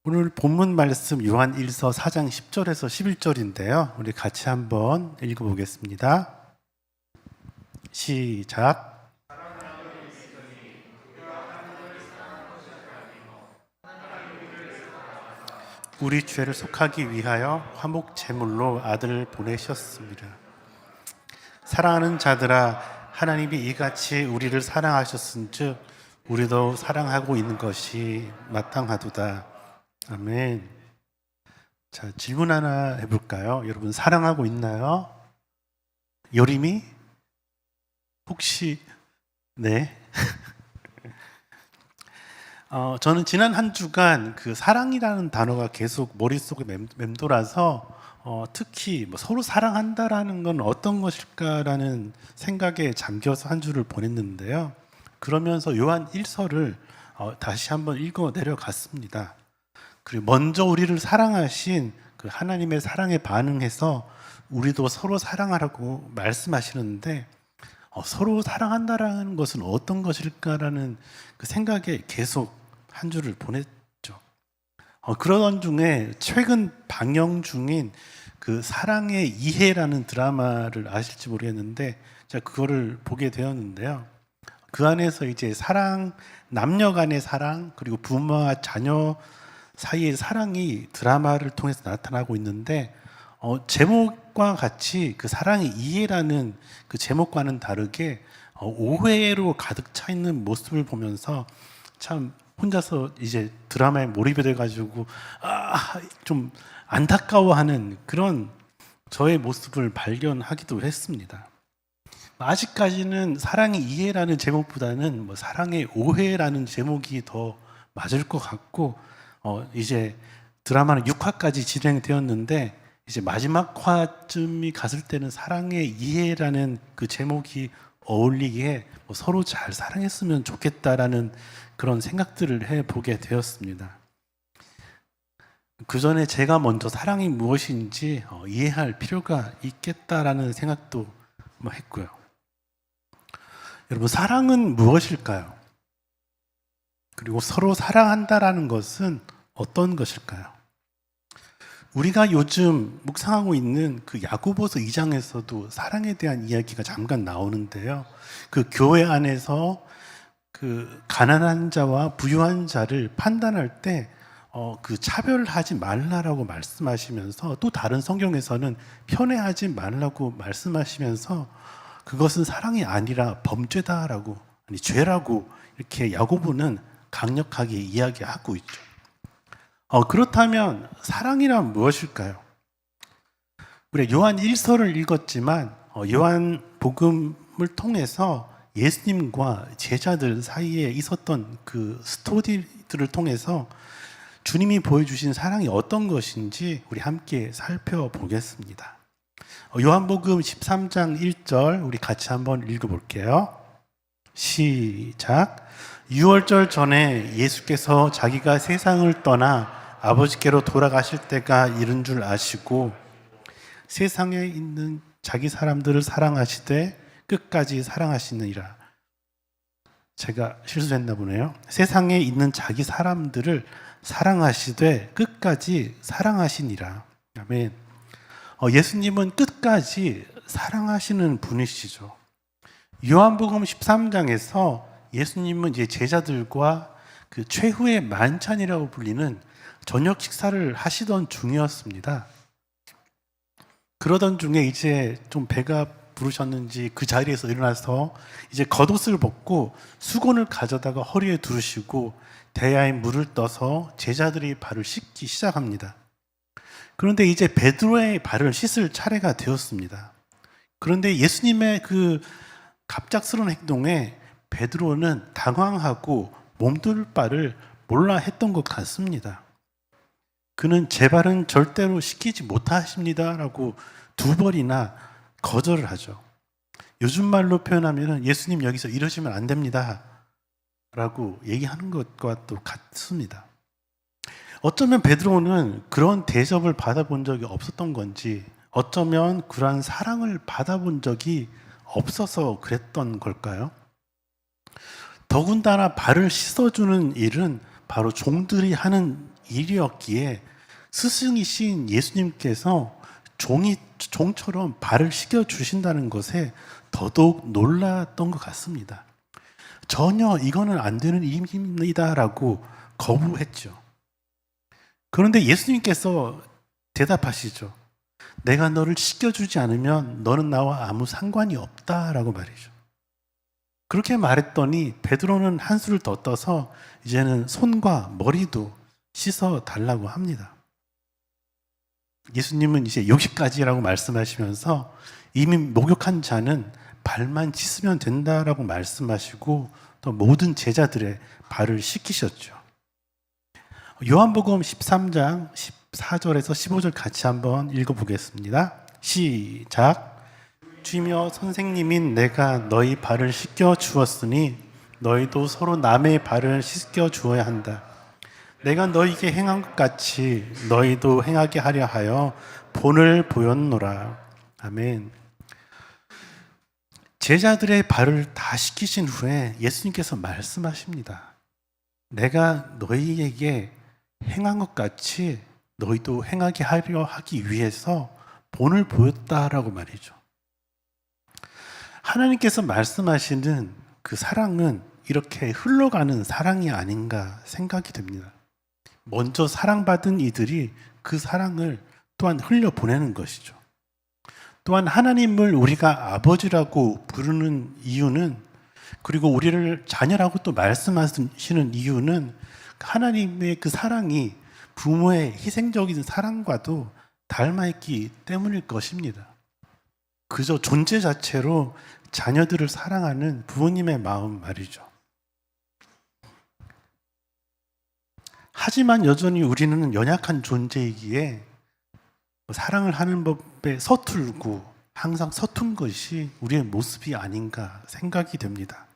오늘 본문 말씀 요한 1서 4장 10절에서 11절인데요. 우리 같이 한번 읽어보겠습니다. 시작. 우리 죄를 속하기 위하여 화목 제물로 아들을 보내셨습니다. 사랑하는 자들아, 하나님이 이같이 우리를 사랑하셨은즉 우리도 사랑하고 있는 것이 마땅하도다. 아멘. 자, 질문 하나 해볼까요? 여러분 사랑하고 있나요? 요림이? 혹시 네. 저는 지난 한 주간 그 사랑이라는 단어가 계속 머릿속에 맴돌아서 특히 뭐 서로 사랑한다라는 건 어떤 것일까라는 생각에 잠겨서 한 주를 보냈는데요. 그러면서 요한 1서를 다시 한번 읽어 내려갔습니다. 그리고 먼저 우리를 사랑하신 그 하나님의 사랑에 반응해서 우리도 서로 사랑하라고 말씀하시는데 서로 사랑한다라는 것은 어떤 것일까라는 그 생각에 계속 한 주를 보냈죠. 그러던 중에 최근 방영 중인 그 사랑의 이해라는 드라마를 아실지 모르겠는데 제가 그거를 보게 되었는데요. 그 안에서 이제 사랑, 남녀 간의 사랑, 그리고 부모와 자녀 사이의 사랑이 드라마를 통해서 나타나고 있는데 제목과 같이 그 사랑의 이해라는 그 제목과는 다르게 오해로 가득 차 있는 모습을 보면서 참 혼자서 이제 드라마에 몰입이 돼가지고 좀 안타까워하는 그런 저의 모습을 발견하기도 했습니다. 아직까지는 사랑의 이해라는 제목보다는 뭐 사랑의 오해라는 제목이 더 맞을 것 같고 이제 드라마는 6화까지 진행되었는데 이제 마지막 화쯤이 갔을 때는 사랑의 이해라는 그 제목이 어울리기에 서로 잘 사랑했으면 좋겠다라는 그런 생각들을 해보게 되었습니다. 그 전에 제가 먼저 사랑이 무엇인지 이해할 필요가 있겠다라는 생각도 했고요. 여러분, 사랑은 무엇일까요? 그리고 서로 사랑한다라는 것은 어떤 것일까요? 우리가 요즘 묵상하고 있는 그 야고보서 2장에서도 사랑에 대한 이야기가 잠깐 나오는데요. 그 교회 안에서 그 가난한 자와 부유한 자를 판단할 때 그 차별하지 말라라고 말씀하시면서 또 다른 성경에서는 편애하지 말라고 말씀하시면서 그것은 사랑이 아니라 범죄다라고, 아니 죄라고 이렇게 야고보는 강력하게 이야기하고 있죠. 그렇다면 사랑이란 무엇일까요? 우리 요한 1서를 읽었지만 요한 복음을 통해서 예수님과 제자들 사이에 있었던 그 스토리들을 통해서 주님이 보여주신 사랑이 어떤 것인지 우리 함께 살펴보겠습니다. 요한복음 13장 1절 우리 같이 한번 읽어볼게요. 시작. 유월절 전에 예수께서 자기가 세상을 떠나 아버지께로 돌아가실 때가 이른 줄 아시고 세상에 있는 자기 사람들을 사랑하시되 끝까지 사랑하시느니라. 제가 실수했나 보네요. 세상에 있는 자기 사람들을 사랑하시되 끝까지 사랑하시니라. 아멘. 예수님은 끝까지 사랑하시는 분이시죠. 요한복음 13장에서 예수님은 이제 제자들과 그 최후의 만찬이라고 불리는 저녁 식사를 하시던 중이었습니다. 그러던 중에 이제 좀 배가 부르셨는지 그 자리에서 일어나서 이제 겉옷을 벗고 수건을 가져다가 허리에 두르시고 대야에 물을 떠서 제자들이 발을 씻기 시작합니다. 그런데 이제 베드로의 발을 씻을 차례가 되었습니다. 그런데 예수님의 그 갑작스러운 행동에 베드로는 당황하고 몸둘 바를 몰라 했던 것 같습니다. 그는 제 발은 절대로 씻기지 못하십니다라고 2번이나 거절을 하죠. 요즘 말로 표현하면 예수님 여기서 이러시면 안 됩니다 라고 얘기하는 것과 또 같습니다. 어쩌면 베드로는 그런 대접을 받아본 적이 없었던 건지 어쩌면 그러한 사랑을 받아본 적이 없어서 그랬던 걸까요? 더군다나 발을 씻어주는 일은 바로 종들이 하는 일이었기에 스승이신 예수님께서 종처럼 발을 씻겨 주신다는 것에 더더욱 놀랐던 것 같습니다. 전혀 이거는 안 되는 일입니다라고 거부했죠. 그런데 예수님께서 대답하시죠. 내가 너를 씻겨주지 않으면 너는 나와 아무 상관이 없다라고 말이죠. 그렇게 말했더니 베드로는 한수를 더 떠서 이제는 손과 머리도 씻어 달라고 합니다. 예수님은 이제 여기까지라고 말씀하시면서 이미 목욕한 자는 발만 씻으면 된다라고 말씀하시고 또 모든 제자들의 발을 씻기셨죠. 요한복음 13장 14절에서 15절 같이 한번 읽어보겠습니다. 시작. 주이며 선생님인 내가 너희 발을 씻겨 주었으니 너희도 서로 남의 발을 씻겨 주어야 한다. 내가 너희에게 행한 것 같이 너희도 행하게 하려 하여 본을 보였노라. 아멘. 제자들의 발을 다 씻기신 후에 예수님께서 말씀하십니다. 내가 너희에게 행한 것 같이 너희도 행하게 하려 하기 위해서 본을 보였다라고 말이죠. 하나님께서 말씀하시는 그 사랑은 이렇게 흘러가는 사랑이 아닌가 생각이 됩니다. 먼저 사랑받은 이들이 그 사랑을 또한 흘려보내는 것이죠. 또한 하나님을 우리가 아버지라고 부르는 이유는, 그리고 우리를 자녀라고 또 말씀하시는 이유는 하나님의 그 사랑이 부모의 희생적인 사랑과도 닮아있기 때문일 것입니다. 그저 존재 자체로 자녀들을 사랑하는 부모님의 마음 말이죠. 하지만 여전히 우리는 연약한 존재이기에 사랑을 하는 법에 서툴고 항상 서툰 것이 우리의 모습이 아닌가 생각이 됩니다.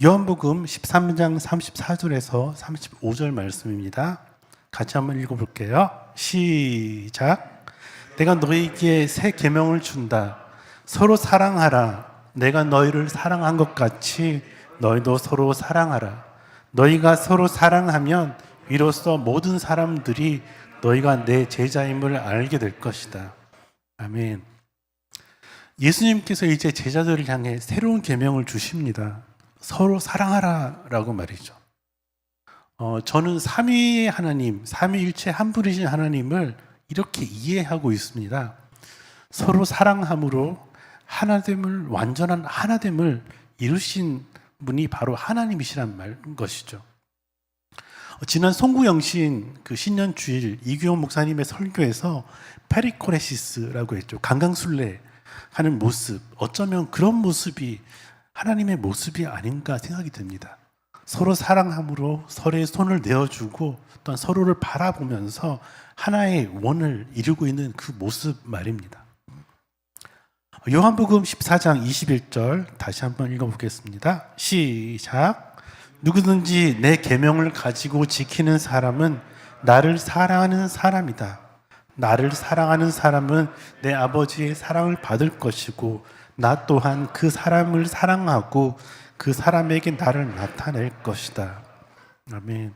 요한복음 13장 34절에서 35절 말씀입니다. 같이 한번 읽어볼게요. 시작. 내가 너희에게 새 계명을 준다. 서로 사랑하라. 내가 너희를 사랑한 것 같이 너희도 서로 사랑하라. 너희가 서로 사랑하면 이로써 모든 사람들이 너희가 내 제자임을 알게 될 것이다. 아멘. 예수님께서 이제 제자들을 향해 새로운 계명을 주십니다. 서로 사랑하라라고 말이죠. 저는 삼위의 하나님, 삼위일체 한 분이신 하나님을 이렇게 이해하고 있습니다. 서로 사랑함으로 하나됨을, 완전한 하나됨을 이루신 분이 바로 하나님이시란 것이죠. 지난 송구영신 그 신년주일 이규영 목사님의 설교에서 페리코레시스라고 했죠. 강강술래 하는 모습, 어쩌면 그런 모습이 하나님의 모습이 아닌가 생각이 됩니다. 서로 사랑함으로 서로의 손을 내어주고 또한 서로를 바라보면서 하나의 원을 이루고 있는 그 모습 말입니다. 요한복음 14장 21절 다시 한번 읽어보겠습니다. 시작. 누구든지 내 계명을 가지고 지키는 사람은 나를 사랑하는 사람이다. 나를 사랑하는 사람은 내 아버지의 사랑을 받을 것이고 나 또한 그 사람을 사랑하고 그 사람에게 나를 나타낼 것이다. 아멘.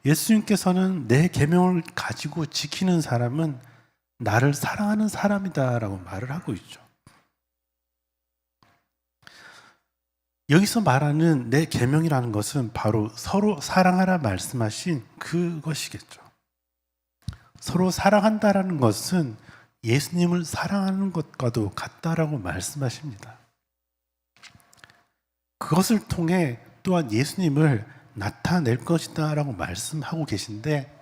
예수님께서는 내 계명을 가지고 지키는 사람은 나를 사랑하는 사람이다라고 말을 하고 있죠. 여기서 말하는 내 계명이라는 것은 바로 서로 사랑하라 말씀하신 그것이겠죠. 서로 사랑한다라는 것은 예수님을 사랑하는 것과도 같다라고 말씀하십니다. 그것을 통해 또한 예수님을 나타낼 것이다 라고 말씀하고 계신데,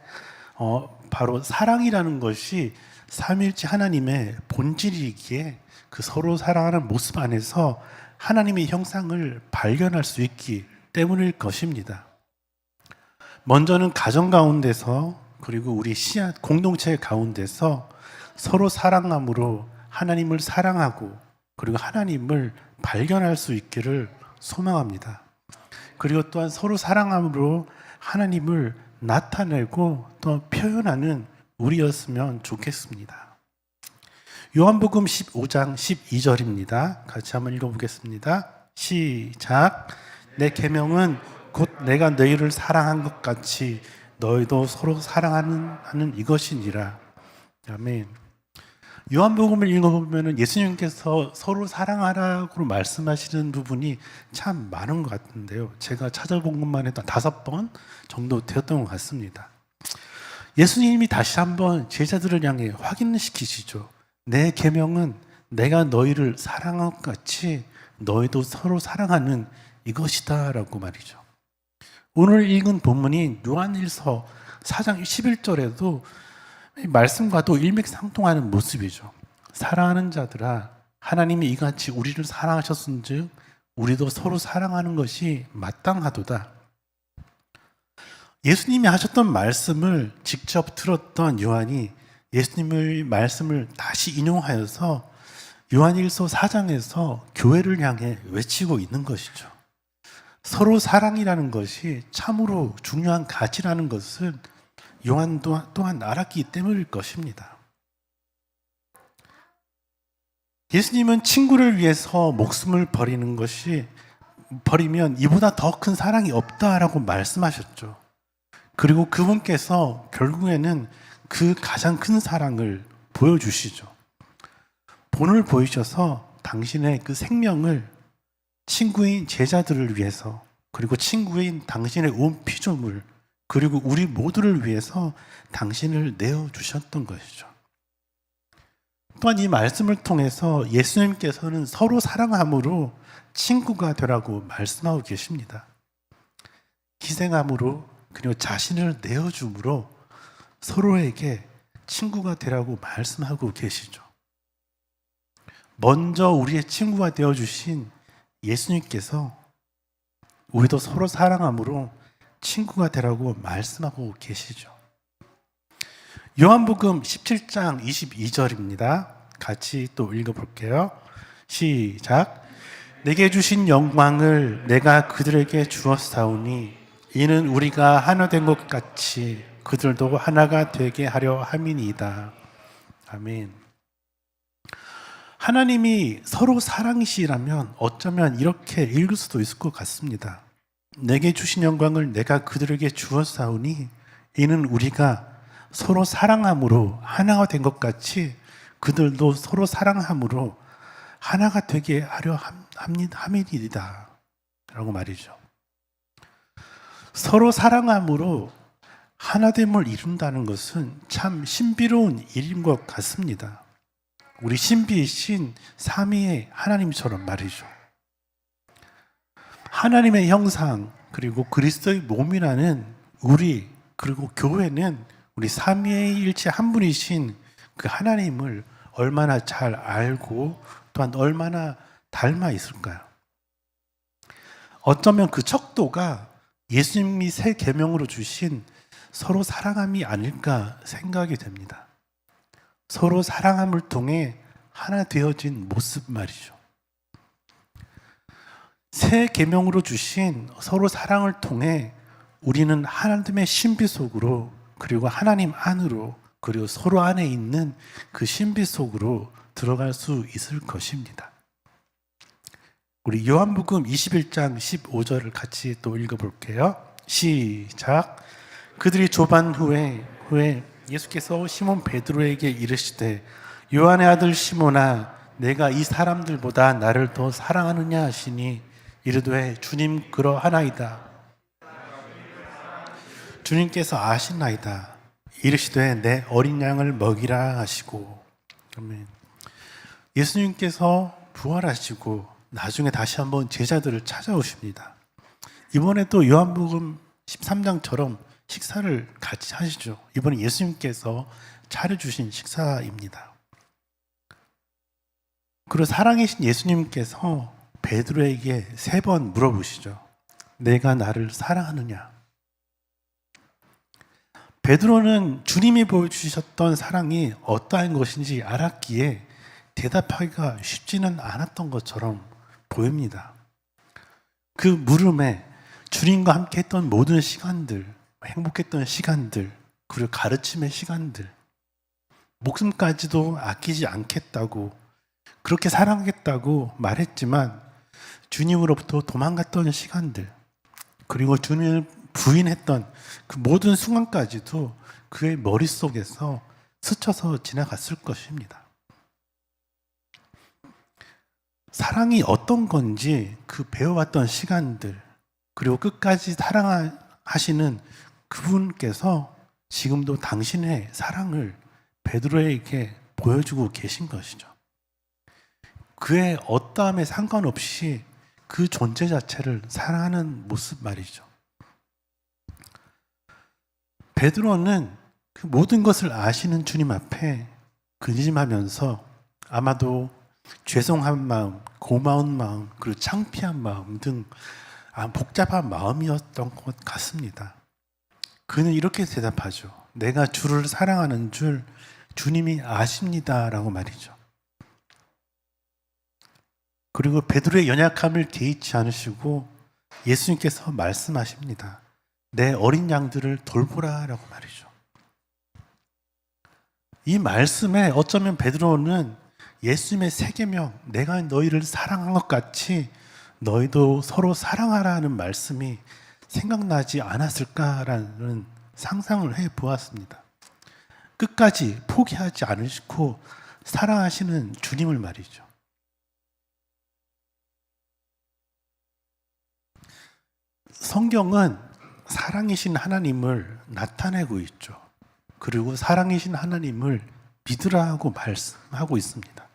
바로 사랑이라는 것이 삼위일체 하나님의 본질이기에 그 서로 사랑하는 모습 안에서 하나님의 형상을 발견할 수 있기 때문일 것입니다. 먼저는 가정 가운데서, 그리고 우리 씨앗 공동체 가운데서 서로 사랑함으로 하나님을 사랑하고 그리고 하나님을 발견할 수 있기를 소망합니다. 그리고 또한 서로 사랑함으로 하나님을 나타내고 또 표현하는 우리였으면 좋겠습니다. 요한복음 15장 12절입니다. 같이 한번 읽어보겠습니다. 시작. 내 계명은 곧 내가 너희를 사랑한 것 같이 너희도 서로 사랑하는 이것이니라. 아멘. 요한복음을 읽어보면 예수님께서 서로 사랑하라고 말씀하시는 부분이 참 많은 것 같은데요. 제가 찾아본 것만 해도 5번 정도 되었던 것 같습니다. 예수님이 다시 한번 제자들을 향해 확인시키시죠. 내 계명은 내가 너희를 사랑한 것 같이 너희도 서로 사랑하는 이것이다 라고 말이죠. 오늘 읽은 본문인 요한일서 4장 11절에도 말씀과도 일맥상통하는 모습이죠. 사랑하는 자들아, 하나님이 이같이 우리를 사랑하셨은즉 우리도 서로 사랑하는 것이 마땅하도다. 예수님이 하셨던 말씀을 직접 들었던 요한이 예수님의 말씀을 다시 인용하여서 요한일서 4장에서 교회를 향해 외치고 있는 것이죠. 서로 사랑이라는 것이 참으로 중요한 가치라는 것을 요한 또한 알았기 때문일 것입니다. 예수님은 친구를 위해서 목숨을 버리면 이보다 더 큰 사랑이 없다라고 말씀하셨죠. 그리고 그분께서 결국에는 그 가장 큰 사랑을 보여주시죠. 본을 보이셔서 당신의 그 생명을 친구인 제자들을 위해서, 그리고 친구인 당신의 온 피조물, 그리고 우리 모두를 위해서 당신을 내어주셨던 것이죠. 또한 이 말씀을 통해서 예수님께서는 서로 사랑함으로 친구가 되라고 말씀하고 계십니다. 희생함으로, 그리고 자신을 내어줌으로 서로에게 친구가 되라고 말씀하고 계시죠. 먼저 우리의 친구가 되어주신 예수님께서 우리도 서로 사랑함으로 친구가 되라고 말씀하고 계시죠. 요한복음 17장 22절입니다. 같이 또 읽어볼게요. 시작. 내게 주신 영광을 내가 그들에게 주었사오니 이는 우리가 하나 된 것 같이 그들도 하나가 되게 하려 함이니이다. 아멘. 하나님이 서로 사랑이시라면 어쩌면 이렇게 읽을 수도 있을 것 같습니다. 내게 주신 영광을 내가 그들에게 주었사오니 이는 우리가 서로 사랑함으로 하나가 된 것 같이 그들도 서로 사랑함으로 하나가 되게 하려 함이니이다 라고 말이죠. 서로 사랑함으로 하나됨을 이룬다는 것은 참 신비로운 일인 것 같습니다. 우리 신비이신 삼위의 하나님처럼 말이죠. 하나님의 형상, 그리고 그리스도의 몸이라는 우리, 그리고 교회는 우리 삼위의 일체 한 분이신 그 하나님을 얼마나 잘 알고 또한 얼마나 닮아 있을까요? 어쩌면 그 척도가 예수님이 새 계명으로 주신 서로 사랑함이 아닐까 생각이 됩니다. 서로 사랑함을 통해 하나 되어진 모습 말이죠. 새 계명으로 주신 서로 사랑을 통해 우리는 하나님의 신비 속으로, 그리고 하나님 안으로, 그리고 서로 안에 있는 그 신비 속으로 들어갈 수 있을 것입니다. 우리 요한복음 21장 15절을 같이 또 읽어볼게요. 시작. 그들이 조반 후에 예수께서 시몬 베드로에게 이르시되 요한의 아들 시몬아 내가 이 사람들보다 나를 더 사랑하느냐 하시니 이르되 주님 그러하나이다. 주님께서 아시나이다. 이르시되 내 어린 양을 먹이라 하시고. 아멘. 예수님께서 부활하시고 나중에 다시 한번 제자들을 찾아오십니다. 이번에 또 요한복음 13장처럼 식사를 같이 하시죠. 이번에 예수님께서 차려주신 식사입니다. 그리고 살아계신 예수님께서 베드로에게 3번 물어보시죠. 내가 나를 사랑하느냐? 베드로는 주님이 보여주셨던 사랑이 어떠한 것인지 알았기에 대답하기가 쉽지는 않았던 것처럼 보입니다. 그 물음에 주님과 함께 했던 모든 시간들, 행복했던 시간들, 그리고 가르침의 시간들, 목숨까지도 아끼지 않겠다고, 그렇게 사랑하겠다고 말했지만 주님으로부터 도망갔던 시간들, 그리고 주님을 부인했던 그 모든 순간까지도 그의 머릿속에서 스쳐서 지나갔을 것입니다. 사랑이 어떤 건지 그 배워왔던 시간들, 그리고 끝까지 사랑하시는 그분께서 지금도 당신의 사랑을 베드로에게 보여주고 계신 것이죠. 그의 어떠함에 상관없이 그 존재 자체를 사랑하는 모습 말이죠. 베드로는 그 모든 것을 아시는 주님 앞에 근심하면서 아마도 죄송한 마음, 고마운 마음, 그리고 창피한 마음 등 복잡한 마음이었던 것 같습니다. 그는 이렇게 대답하죠. 내가 주를 사랑하는 줄 주님이 아십니다라고 말이죠. 그리고 베드로의 연약함을 개의치 않으시고 예수님께서 말씀하십니다. 내 어린 양들을 돌보라라고 말이죠. 이 말씀에 어쩌면 베드로는 예수님의 세계명, 내가 너희를 사랑한 것 같이 너희도 서로 사랑하라는 말씀이 생각나지 않았을까라는 상상을 해보았습니다. 끝까지 포기하지 않으시고 사랑하시는 주님을 말이죠. 성경은 사랑이신 하나님을 나타내고 있죠. 그리고 사랑이신 하나님을 믿으라고 말씀하고 있습니다.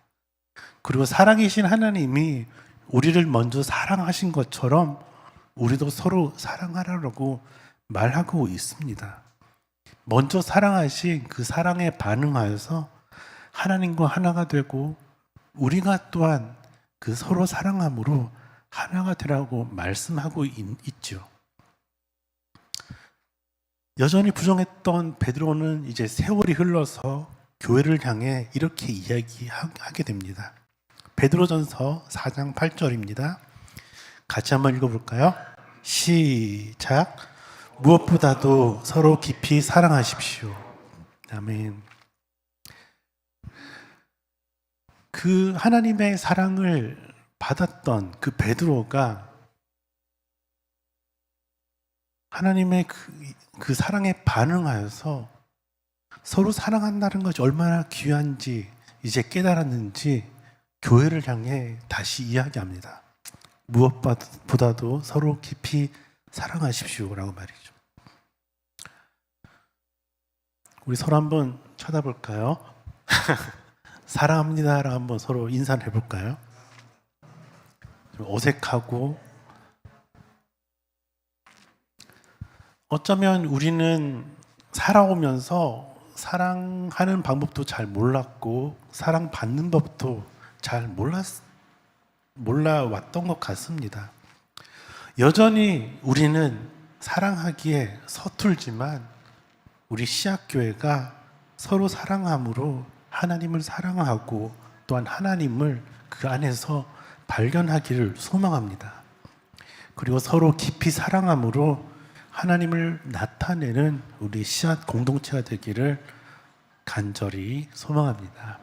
그리고 사랑이신 하나님이 우리를 먼저 사랑하신 것처럼 우리도 서로 사랑하라고 말하고 있습니다. 먼저 사랑하신 그 사랑에 반응하여서 하나님과 하나가 되고 우리가 또한 그 서로 사랑함으로 하나가 되라고 말씀하고 있죠. 여전히 부정했던 베드로는 이제 세월이 흘러서 교회를 향해 이렇게 이야기하게 됩니다. 베드로전서 4장 8절입니다. 같이 한번 읽어볼까요? 시작. 무엇보다도 서로 깊이 사랑하십시오. 아멘. 그 하나님의 사랑을 받았던 그 베드로가 하나님의 그 사랑에 반응하여서 서로 사랑한다는 것이 얼마나 귀한지 이제 깨달았는지 교회를 향해 다시 이야기합니다. 무엇보다도 서로 깊이 사랑하십시오라고 말이죠. 우리 서로 한번 쳐다볼까요? 사랑합니다라고 한번 서로 인사를 해볼까요? 좀 어색하고 어쩌면 우리는 살아오면서 사랑하는 방법도 잘 몰랐고 사랑받는 법도 잘 몰라왔던 것 같습니다. 여전히 우리는 사랑하기에 서툴지만 우리 씨앗교회가 서로 사랑함으로 하나님을 사랑하고 또한 하나님을 그 안에서 발견하기를 소망합니다. 그리고 서로 깊이 사랑함으로 하나님을 나타내는 우리 씨앗 공동체가 되기를 간절히 소망합니다.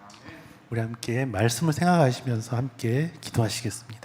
우리 함께 말씀을 생각하시면서 함께 기도하시겠습니다.